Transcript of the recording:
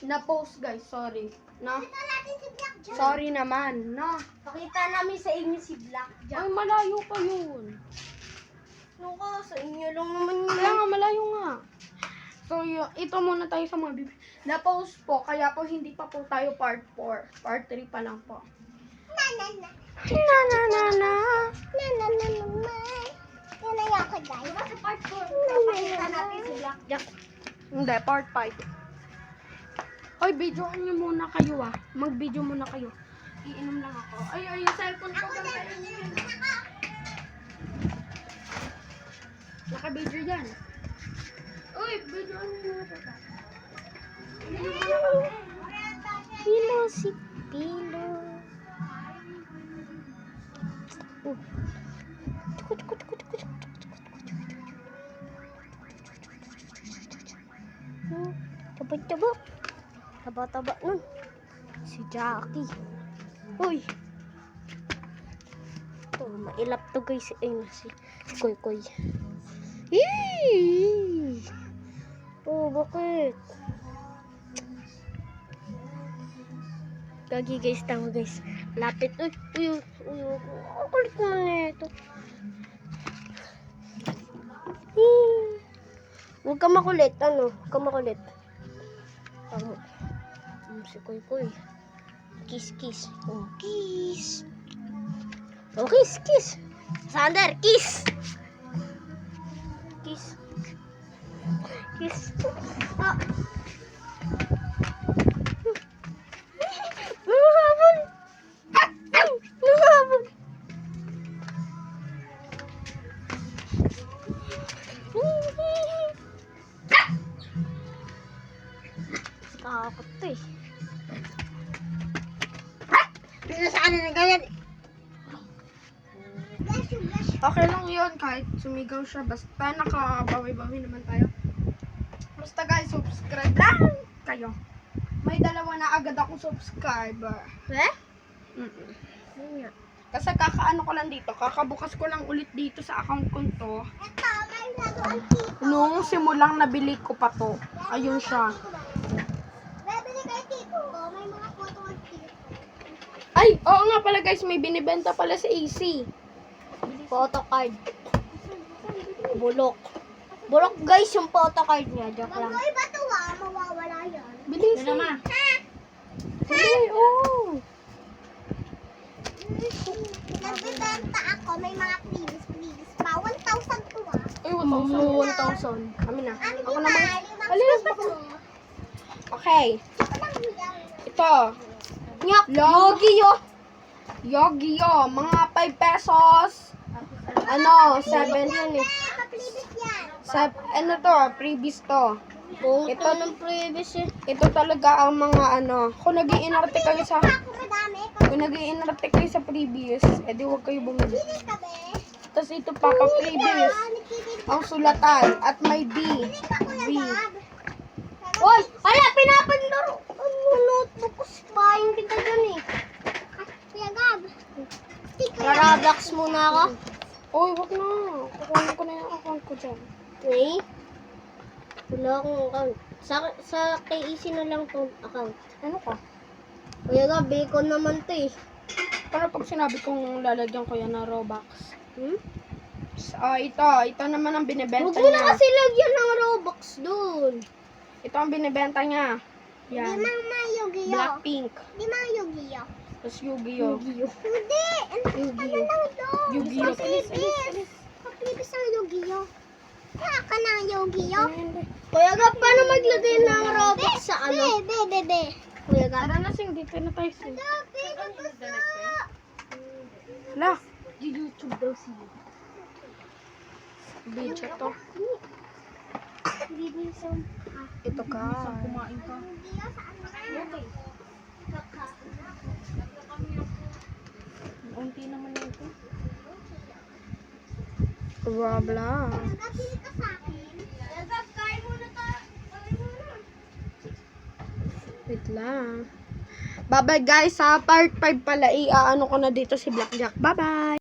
Na-post guys, sorry. No? Sorry naman, no? Pakita namin sa inyo si Blackjack. Ay, malayo pa yun. Ano ka? Sa inyo lang naman yun. Kaya nga, malayo nga. So, ito muna tayo sa mga bibig. Na-post po, kaya po hindi pa po tayo part 4. Part 3 pa lang po. Na na na. Na na na na. Na na na naman. Yan na yan ka guys. Sa part 4, pakita natin si Blackjack. Hindi, part 5. Oy, videohan niyo muna kayo ah. Mag-video muna kayo. Iinom lang ako. Ay, yung cellphone ko. Naka-video yan. Uy, videohan niyo muna siya. Pilo si Pilo. Taba-taba. Taba-taba nun. Si Jackie. Uy. Ito, mailap to guys. Ayun na si Koy-Koy. Yee! Oh, bakit? Gagi guys, tama guys. Lapit. Uy, uy, uy, uy. Ang kulit mo na ito. Huwag ka makulit. Ano? Huwag ka makulit. Tama. Si Koy-Koy. Kiss, kiss. Oh, kiss. Oh, kiss, kiss. Sander, kiss. Kiss. Kiss. Ah. Nangahabol. Nangahabol. Takot to eh. Saan na ganyan? Okay lang yun kahit sumigaw siya. Basta nakabawi-bawi naman tayo. Basta guys, subscribe lang kayo. May 2 na agad akong subscriber. Eh? Kasi kakaano ko lang dito. Kakabukas ko lang ulit dito sa account ko to. Ito, may laruan dito. Nung simulang nabili ko pa to. Ayun siya. Bibili kay Tito. May mga photo ng Tito. Ay, oo nga pala guys. May binibenta pala sa AC. Photo card. Bulok. Bulok guys yung photo card niya. Joke lang. Ay, bato mawawala yan. Bilis. Ano naman? Ay, oo. Nagbibenta ako. May mga previous pa. 1,000 to ah. Ay, 1,000. Kami na. Ako naman. Alis Alis ba ba to? Okay. Ito. Yogi-yo. Yogi-yo. Mga 5 pesos. Ano, 7 yun eh. Previous yan. Ano to, previous to. Ito ng previous eh. Ito talaga ang mga ano. Kung nag-iinarte kayo sa Ako madami. kung nag-iinarte kayo sa previous, edi huwag kayo bumili. Bilis ka be. Tapos ito pa pa previous. Ang sulatan at may B. B. Hoy! Hala! Pinapandaro! Ano notebook ko? Bayang kita dyan eh. Kuya Gab. Roblox muna ako. Oy, wag na. Kukunin ko na yung account ko dyan. Okay. Wala akong account. Sa KEC na lang itong account. Ano ka? Kuya Gab, bacon naman to eh. Para pag sinabi kong lalagyan ko yan ng Robux. Ito. Ito naman ang binibenta Huwag mo na niya. kasi lagyan ng Robux dun. Ito ang binibenta niya. Di Yan. mga Yu-Gi-Oh! Blackpink. Di mga Yu-Gi-Oh! Tapos Yu-Gi-Oh. Hindi! Yu-Gi-Oh. Ano lang doon? Yu-Gi-Oh. Paplibis ang Yu-Gi-Oh! Wala ka ng Yu-Gi-Oh! Kuya Gab, paano maglagay ng Robux sa ano? Be. Kuya Gab. Tara na sing, dito na tayo sing. Hala. YouTube daw siya. Video to. Ito ka. Kumain ka. Unti naman ito. Roblox. Wait lang. Bye-bye guys. Sa part 5 pala, i-ano ko na dito si Blackjack. Bye-bye.